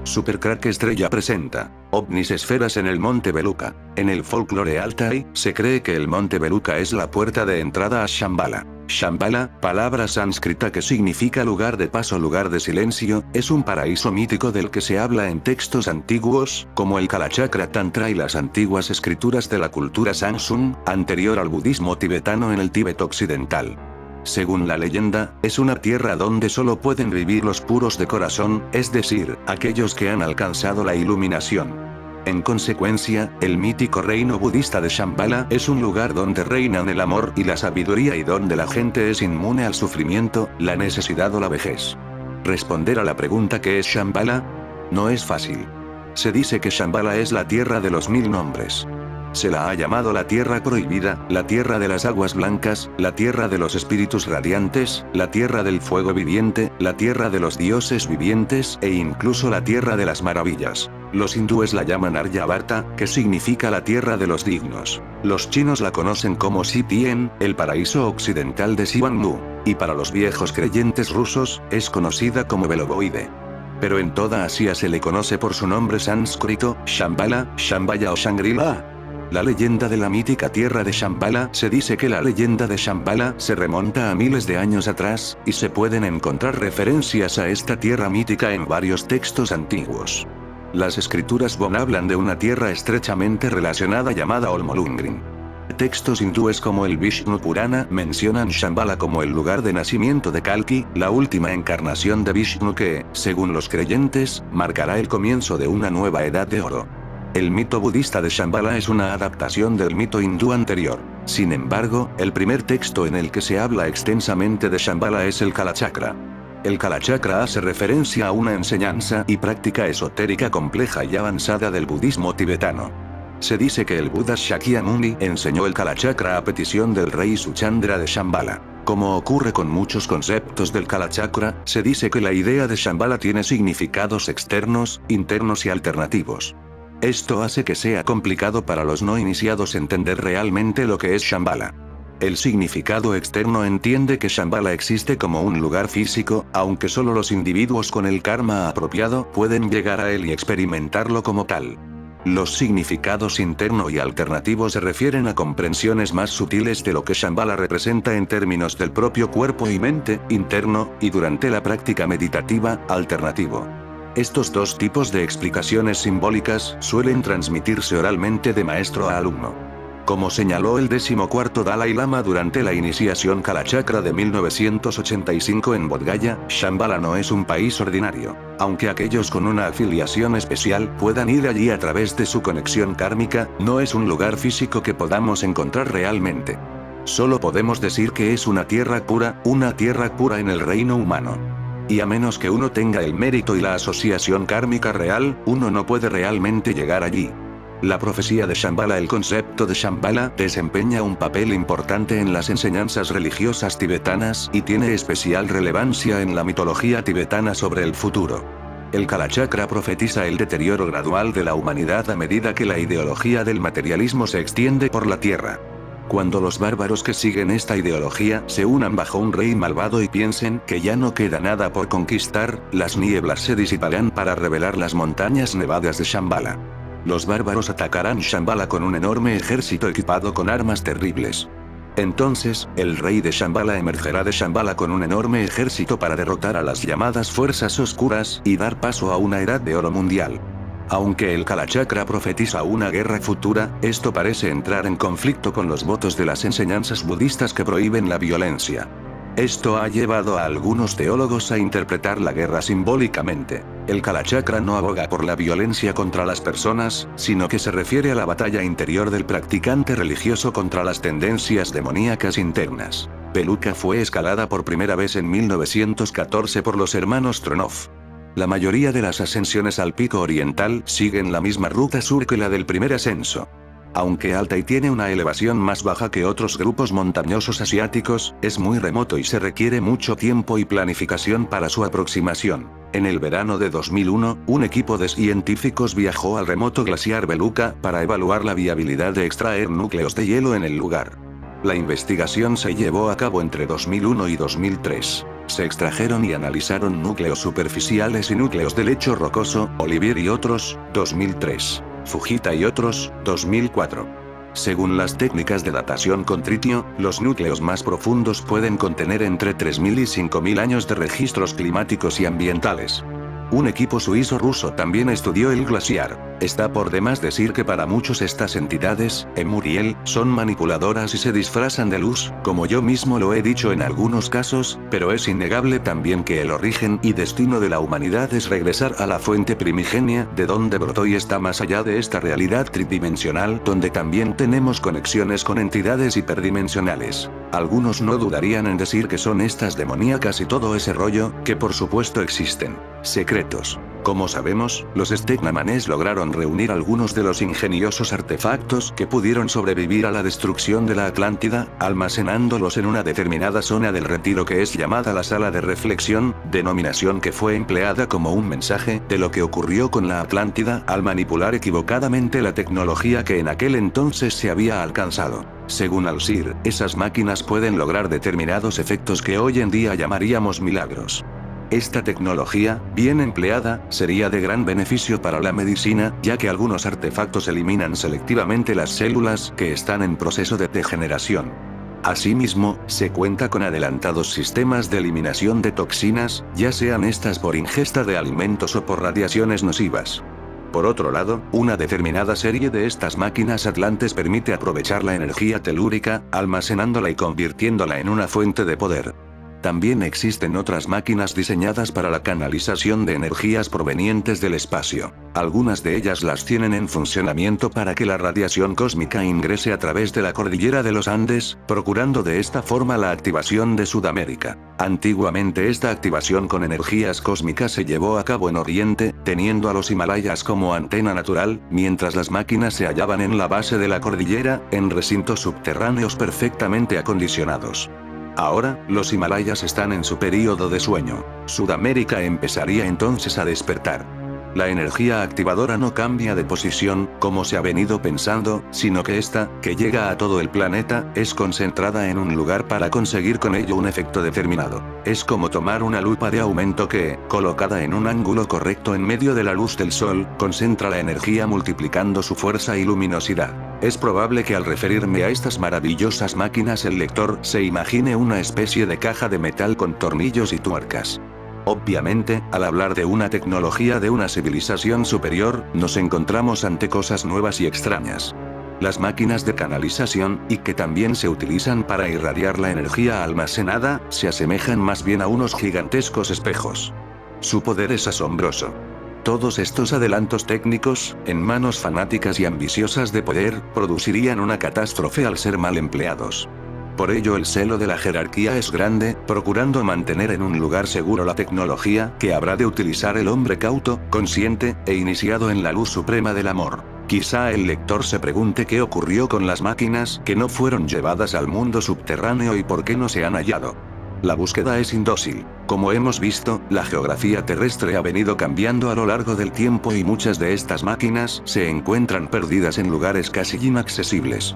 Supercrack Estrella presenta ovnis esferas en el Monte Beluca. En el folclore Altai, se cree que el Monte Beluca es la puerta de entrada a Shambhala. Shambhala, palabra sánscrita que significa lugar de paso, lugar de silencio, es un paraíso mítico del que se habla en textos antiguos, como el Kalachakra Tantra y las antiguas escrituras de la cultura Samsung, anterior al budismo tibetano en el Tíbet occidental. Según la leyenda, es una tierra donde solo pueden vivir los puros de corazón, es decir, aquellos que han alcanzado la iluminación. En consecuencia, el mítico reino budista de Shambhala es un lugar donde reinan el amor y la sabiduría y donde la gente es inmune al sufrimiento, la necesidad o la vejez. Responder a la pregunta ¿qué es Shambhala? No es fácil. Se dice que Shambhala es la tierra de los 1000 nombres. Se la ha llamado la tierra prohibida, la tierra de las aguas blancas, la tierra de los espíritus radiantes, la tierra del fuego viviente, la tierra de los dioses vivientes e incluso la tierra de las maravillas. Los hindúes la llaman Aryavarta, que significa la tierra de los dignos. Los chinos la conocen como Sitien, el paraíso occidental de Sivanmu, y para los viejos creyentes rusos, es conocida como Belovoide. Pero en toda Asia se le conoce por su nombre sánscrito, Shambhala, Shambhaya o Shangri-La. La leyenda de la mítica tierra de Shambhala, se dice que la leyenda de Shambhala se remonta a miles de años atrás, y se pueden encontrar referencias a esta tierra mítica en varios textos antiguos. Las escrituras Bon hablan de una tierra estrechamente relacionada llamada Olmolungrin. Textos hindúes como el Vishnu Purana mencionan Shambhala como el lugar de nacimiento de Kalki, la última encarnación de Vishnu que, según los creyentes, marcará el comienzo de una nueva edad de oro. El mito budista de Shambhala es una adaptación del mito hindú anterior. Sin embargo, el primer texto en el que se habla extensamente de Shambhala es el Kalachakra. El Kalachakra hace referencia a una enseñanza y práctica esotérica compleja y avanzada del budismo tibetano. Se dice que el Buda Shakyamuni enseñó el Kalachakra a petición del rey Suchandra de Shambhala. Como ocurre con muchos conceptos del Kalachakra, se dice que la idea de Shambhala tiene significados externos, internos y alternativos. Esto hace que sea complicado para los no iniciados entender realmente lo que es Shambhala. El significado externo entiende que Shambhala existe como un lugar físico, aunque solo los individuos con el karma apropiado pueden llegar a él y experimentarlo como tal. Los significados interno y alternativo se refieren a comprensiones más sutiles de lo que Shambhala representa en términos del propio cuerpo y mente, interno, y durante la práctica meditativa, alternativo. Estos dos tipos de explicaciones simbólicas suelen transmitirse oralmente de maestro a alumno. Como señaló el 14º Dalai Lama durante la iniciación Kalachakra de 1985 en Bodh Gaya, Shambhala no es un país ordinario. Aunque aquellos con una afiliación especial puedan ir allí a través de su conexión kármica, no es un lugar físico que podamos encontrar realmente. Solo podemos decir que es una tierra pura en el reino humano. Y a menos que uno tenga el mérito y la asociación kármica real, uno no puede realmente llegar allí. La profecía de Shambhala, el concepto de Shambhala, desempeña un papel importante en las enseñanzas religiosas tibetanas y tiene especial relevancia en la mitología tibetana sobre el futuro. El Kalachakra profetiza el deterioro gradual de la humanidad a medida que la ideología del materialismo se extiende por la tierra. Cuando los bárbaros que siguen esta ideología se unan bajo un rey malvado y piensen que ya no queda nada por conquistar, las nieblas se disiparán para revelar las montañas nevadas de Shambhala. Los bárbaros atacarán Shambhala con un enorme ejército equipado con armas terribles. Entonces, el rey de Shambhala emergerá de Shambhala con un enorme ejército para derrotar a las llamadas fuerzas oscuras y dar paso a una edad de oro mundial. Aunque el Kalachakra profetiza una guerra futura, esto parece entrar en conflicto con los votos de las enseñanzas budistas que prohíben la violencia. Esto ha llevado a algunos teólogos a interpretar la guerra simbólicamente. El Kalachakra no aboga por la violencia contra las personas, sino que se refiere a la batalla interior del practicante religioso contra las tendencias demoníacas internas. Beluca fue escalada por primera vez en 1914 por los hermanos Tronov. La mayoría de las ascensiones al pico oriental siguen la misma ruta sur que la del primer ascenso. Aunque Altai tiene una elevación más baja que otros grupos montañosos asiáticos, es muy remoto y se requiere mucho tiempo y planificación para su aproximación. En el verano de 2001, un equipo de científicos viajó al remoto glaciar Beluca para evaluar la viabilidad de extraer núcleos de hielo en el lugar. La investigación se llevó a cabo entre 2001 y 2003. Se extrajeron y analizaron núcleos superficiales y núcleos de lecho rocoso, Olivier y otros, 2003. Fujita y otros, 2004. Según las técnicas de datación con tritio, los núcleos más profundos pueden contener entre 3.000 y 5.000 años de registros climáticos y ambientales. Un equipo suizo-ruso también estudió el glaciar. Está por demás decir que para muchos estas entidades, Emuriel, son manipuladoras y se disfrazan de luz, como yo mismo lo he dicho en algunos casos, pero es innegable también que el origen y destino de la humanidad es regresar a la fuente primigenia, de donde brotó y está más allá de esta realidad tridimensional, donde también tenemos conexiones con entidades hiperdimensionales. Algunos no dudarían en decir que son estas demoníacas y todo ese rollo, que por supuesto existen. Secretos. Como sabemos, los Stegnamanes lograron reunir algunos de los ingeniosos artefactos que pudieron sobrevivir a la destrucción de la Atlántida, almacenándolos en una determinada zona del retiro que es llamada la sala de reflexión, denominación que fue empleada como un mensaje de lo que ocurrió con la Atlántida al manipular equivocadamente la tecnología que en aquel entonces se había alcanzado. Según Al-Sir, esas máquinas pueden lograr determinados efectos que hoy en día llamaríamos milagros. Esta tecnología, bien empleada, sería de gran beneficio para la medicina, ya que algunos artefactos eliminan selectivamente las células que están en proceso de degeneración. Asimismo, se cuenta con adelantados sistemas de eliminación de toxinas, ya sean estas por ingesta de alimentos o por radiaciones nocivas. Por otro lado, una determinada serie de estas máquinas atlantes permite aprovechar la energía telúrica, almacenándola y convirtiéndola en una fuente de poder. También existen otras máquinas diseñadas para la canalización de energías provenientes del espacio. Algunas de ellas las tienen en funcionamiento para que la radiación cósmica ingrese a través de la cordillera de los Andes, procurando de esta forma la activación de Sudamérica. Antiguamente esta activación con energías cósmicas se llevó a cabo en Oriente, teniendo a los Himalayas como antena natural, mientras las máquinas se hallaban en la base de la cordillera, en recintos subterráneos perfectamente acondicionados. Ahora, los Himalayas están en su período de sueño. Sudamérica empezaría entonces a despertar. La energía activadora no cambia de posición, como se ha venido pensando, sino que esta, que llega a todo el planeta, es concentrada en un lugar para conseguir con ello un efecto determinado. Es como tomar una lupa de aumento que, colocada en un ángulo correcto en medio de la luz del sol, concentra la energía multiplicando su fuerza y luminosidad. Es probable que al referirme a estas maravillosas máquinas el lector se imagine una especie de caja de metal con tornillos y tuercas. Obviamente, al hablar de una tecnología de una civilización superior, nos encontramos ante cosas nuevas y extrañas. Las máquinas de canalización, y que también se utilizan para irradiar la energía almacenada, se asemejan más bien a unos gigantescos espejos. Su poder es asombroso. Todos estos adelantos técnicos, en manos fanáticas y ambiciosas de poder, producirían una catástrofe al ser mal empleados. Por ello el celo de la jerarquía es grande, procurando mantener en un lugar seguro la tecnología que habrá de utilizar el hombre cauto, consciente, e iniciado en la luz suprema del amor. Quizá el lector se pregunte qué ocurrió con las máquinas que no fueron llevadas al mundo subterráneo y por qué no se han hallado. La búsqueda es indócil. Como hemos visto, la geografía terrestre ha venido cambiando a lo largo del tiempo y muchas de estas máquinas se encuentran perdidas en lugares casi inaccesibles.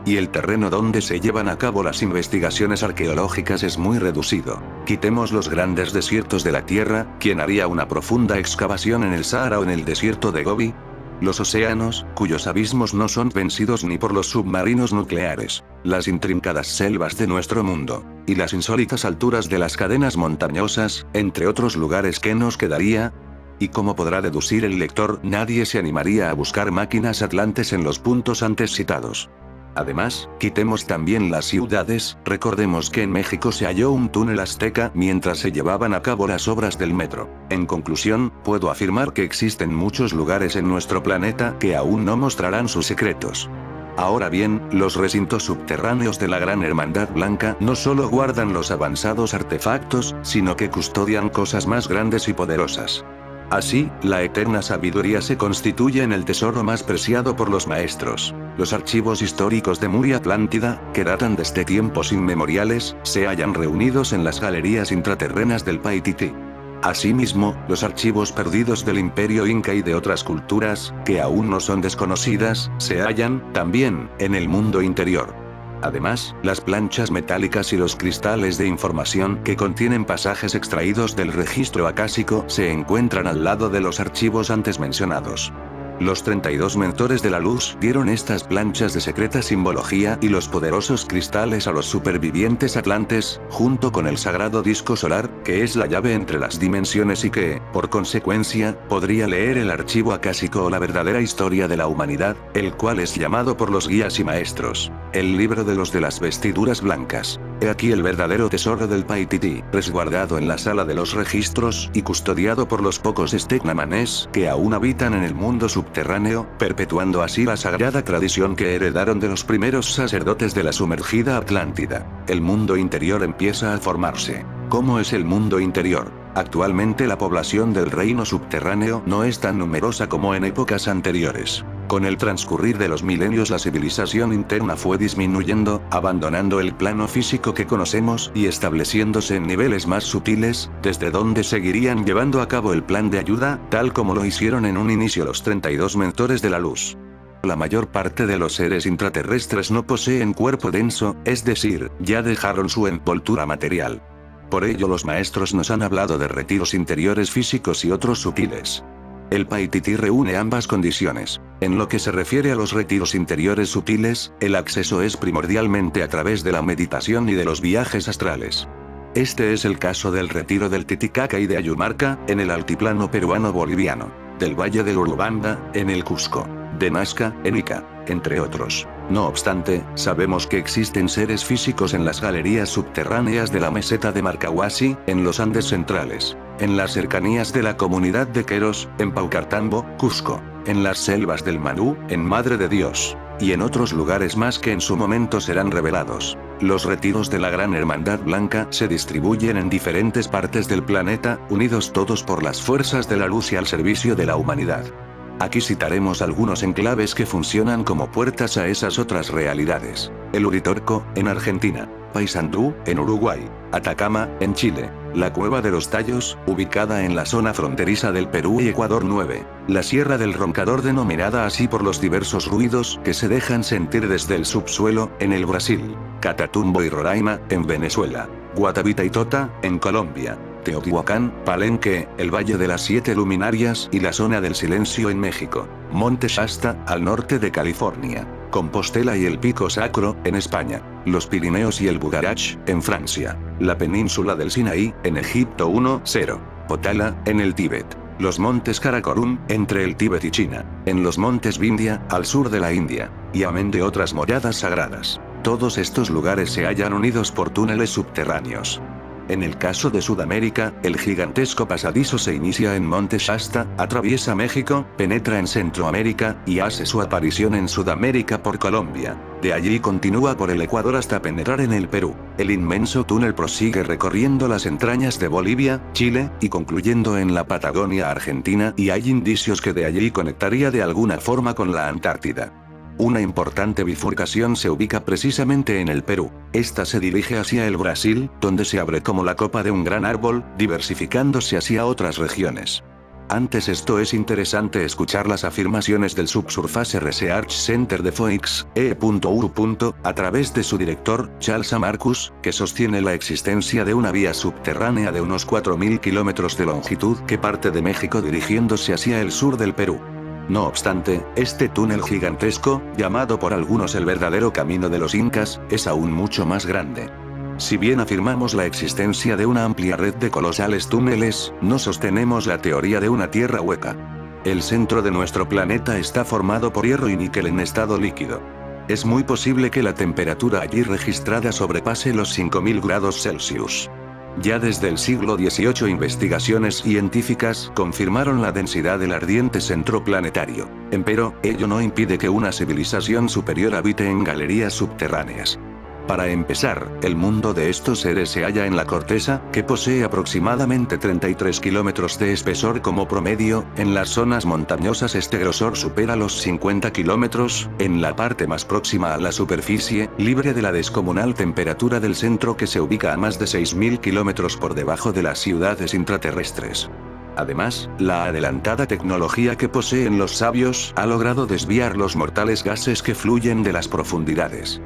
Y el terreno donde se llevan a cabo las investigaciones arqueológicas es muy reducido. Quitemos los grandes desiertos de la Tierra, ¿quién haría una profunda excavación en el Sahara o en el desierto de Gobi? Los océanos, cuyos abismos no son vencidos ni por los submarinos nucleares, las intrincadas selvas de nuestro mundo, y las insólitas alturas de las cadenas montañosas, entre otros lugares que nos quedaría. Y como podrá deducir el lector, nadie se animaría a buscar máquinas atlantes en los puntos antes citados. Además, quitemos también las ciudades, recordemos que en México se halló un túnel azteca mientras se llevaban a cabo las obras del metro. En conclusión, puedo afirmar que existen muchos lugares en nuestro planeta que aún no mostrarán sus secretos. Ahora bien, los recintos subterráneos de la Gran Hermandad Blanca no solo guardan los avanzados artefactos, sino que custodian cosas más grandes y poderosas. Así, la eterna sabiduría se constituye en el tesoro más preciado por los maestros. Los archivos históricos de Muri Atlántida, que datan desde tiempos inmemoriales, se hallan reunidos en las galerías intraterrenas del Paititi. Asimismo, los archivos perdidos del Imperio Inca y de otras culturas, que aún no son desconocidas, se hallan, también, en el mundo interior. Además, las planchas metálicas y los cristales de información que contienen pasajes extraídos del registro acásico se encuentran al lado de los archivos antes mencionados. Los 32 mentores de la luz dieron estas planchas de secreta simbología y los poderosos cristales a los supervivientes atlantes, junto con el sagrado disco solar, que es la llave entre las dimensiones y que, por consecuencia, podría leer el archivo acásico o la verdadera historia de la humanidad, el cual es llamado por los guías y maestros, el libro de los de las vestiduras blancas. He aquí el verdadero tesoro del Paititi, resguardado en la sala de los registros y custodiado por los pocos Stegnamanés que aún habitan en el mundo subterráneo, perpetuando así la sagrada tradición que heredaron de los primeros sacerdotes de la sumergida Atlántida. El mundo interior empieza a formarse. ¿Cómo es el mundo interior? Actualmente la población del reino subterráneo no es tan numerosa como en épocas anteriores. Con el transcurrir de los milenios la civilización interna fue disminuyendo, abandonando el plano físico que conocemos y estableciéndose en niveles más sutiles, desde donde seguirían llevando a cabo el plan de ayuda, tal como lo hicieron en un inicio los 32 mentores de la luz. La mayor parte de los seres intraterrestres no poseen cuerpo denso, es decir, ya dejaron su envoltura material. Por ello los maestros nos han hablado de retiros interiores físicos y otros sutiles. El Paititi reúne ambas condiciones. En lo que se refiere a los retiros interiores sutiles, el acceso es primordialmente a través de la meditación y de los viajes astrales. Este es el caso del retiro del Titicaca y de Ayumarca, en el altiplano peruano-boliviano, del Valle del Urubamba, en el Cusco, de Nazca, en Ica, entre otros. No obstante, sabemos que existen seres físicos en las galerías subterráneas de la meseta de Marcahuasi, en los Andes centrales, en las cercanías de la comunidad de Queros, en Paucartambo, Cusco, en las selvas del Manú, en Madre de Dios, y en otros lugares más que en su momento serán revelados. Los retiros de la Gran Hermandad Blanca se distribuyen en diferentes partes del planeta, unidos todos por las fuerzas de la luz y al servicio de la humanidad. Aquí citaremos algunos enclaves que funcionan como puertas a esas otras realidades. El Uritorco, en Argentina. Paysandú, en Uruguay. Atacama, en Chile. La Cueva de los Tallos, ubicada en la zona fronteriza del Perú y Ecuador 9. La Sierra del Roncador, denominada así por los diversos ruidos que se dejan sentir desde el subsuelo, en el Brasil. Catatumbo y Roraima, en Venezuela. Guatavita y Tota, en Colombia. Teotihuacán, Palenque, el Valle de las Siete Luminarias y la Zona del Silencio en México. Monte Shasta, al norte de California. Compostela y el Pico Sacro, en España. Los Pirineos y el Bugarach, en Francia. La península del Sinaí, en Egipto 1-0. Potala, en el Tíbet. Los montes Karakorum, entre el Tíbet y China. En los montes Vindhya, al sur de la India. Y amén de otras moradas sagradas. Todos estos lugares se hallan unidos por túneles subterráneos. En el caso de Sudamérica, el gigantesco pasadizo se inicia en Monte Shasta, atraviesa México, penetra en Centroamérica, y hace su aparición en Sudamérica por Colombia. De allí continúa por el Ecuador hasta penetrar en el Perú. El inmenso túnel prosigue recorriendo las entrañas de Bolivia, Chile, y concluyendo en la Patagonia Argentina, y hay indicios que de allí conectaría de alguna forma con la Antártida. Una importante bifurcación se ubica precisamente en el Perú. Esta se dirige hacia el Brasil, donde se abre como la copa de un gran árbol, diversificándose hacia otras regiones. Antes esto es interesante escuchar las afirmaciones del Subsurface Research Center de Phoenix, E.U. a través de su director, Charles A. Marcus, que sostiene la existencia de una vía subterránea de unos 4.000 kilómetros de longitud que parte de México dirigiéndose hacia el sur del Perú. No obstante, este túnel gigantesco, llamado por algunos el verdadero camino de los incas, es aún mucho más grande. Si bien afirmamos la existencia de una amplia red de colosales túneles, no sostenemos la teoría de una tierra hueca. El centro de nuestro planeta está formado por hierro y níquel en estado líquido. Es muy posible que la temperatura allí registrada sobrepase los 5000 grados Celsius. Ya desde el siglo XVIII investigaciones científicas confirmaron la densidad del ardiente centro planetario. Empero, ello no impide que una civilización superior habite en galerías subterráneas. Para empezar, el mundo de estos seres se halla en la corteza, que posee aproximadamente 33 kilómetros de espesor como promedio. En las zonas montañosas este grosor supera los 50 kilómetros, en la parte más próxima a la superficie, libre de la descomunal temperatura del centro que se ubica a más de 6000 kilómetros por debajo de las ciudades intraterrestres. Además, la adelantada tecnología que poseen los sabios ha logrado desviar los mortales gases que fluyen de las profundidades.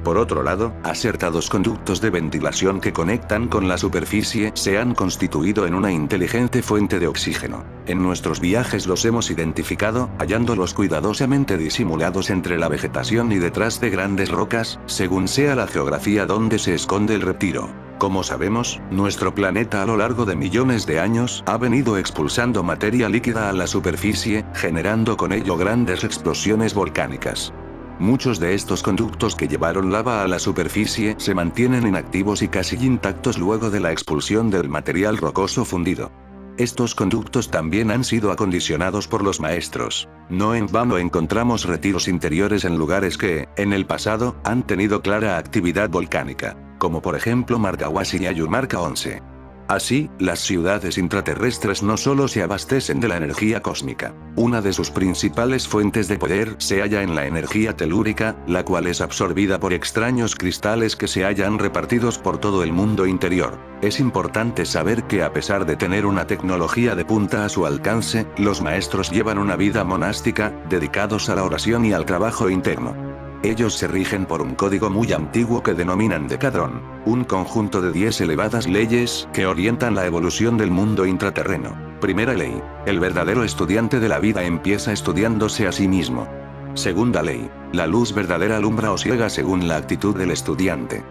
Por otro lado, acertados conductos de ventilación que conectan con la superficie se han constituido en una inteligente fuente de oxígeno. En nuestros viajes los hemos identificado, hallándolos cuidadosamente disimulados entre la vegetación y detrás de grandes rocas, según sea la geografía donde se esconde el retiro. Como sabemos, nuestro planeta a lo largo de millones de años ha venido expulsando materia líquida a la superficie, generando con ello grandes explosiones volcánicas. Muchos de estos conductos que llevaron lava a la superficie se mantienen inactivos y casi intactos luego de la expulsión del material rocoso fundido. Estos conductos también han sido acondicionados por los maestros. No en vano encontramos retiros interiores en lugares que, en el pasado, han tenido clara actividad volcánica, como por ejemplo Marcahuasi y Ayumarca 11. Así, las ciudades intraterrestres no solo se abastecen de la energía cósmica. Una de sus principales fuentes de poder se halla en la energía telúrica, la cual es absorbida por extraños cristales que se hallan repartidos por todo el mundo interior. Es importante saber que a pesar de tener una tecnología de punta a su alcance, los maestros llevan una vida monástica, dedicados a la oración y al trabajo interno. Ellos se rigen por un código muy antiguo que denominan Decadrón, un conjunto de 10 elevadas leyes que orientan la evolución del mundo intraterreno. Primera ley: el verdadero estudiante de la vida empieza estudiándose a sí mismo. Segunda ley: la luz verdadera alumbra o ciega según la actitud del estudiante.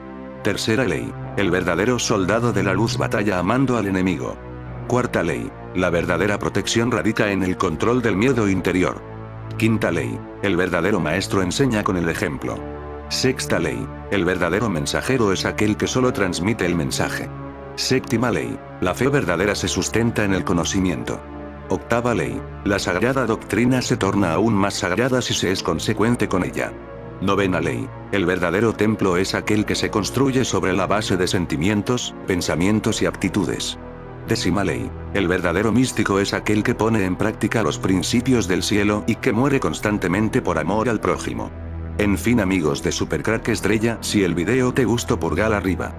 Tercera ley: el verdadero soldado de la luz batalla amando al enemigo. Cuarta ley: la verdadera protección radica en el control del miedo interior. Quinta ley: el verdadero maestro enseña con el ejemplo. Sexta ley: el verdadero mensajero es aquel que solo transmite el mensaje. Séptima ley: la fe verdadera se sustenta en el conocimiento. Octava ley: la sagrada doctrina se torna aún más sagrada si se es consecuente con ella. Novena ley: el verdadero templo es aquel que se construye sobre la base de sentimientos, pensamientos y actitudes. Décima ley: el verdadero místico es aquel que pone en práctica los principios del cielo y que muere constantemente por amor al prójimo. En fin amigos de Supercrack Estrella, si el video te gustó pulgar arriba.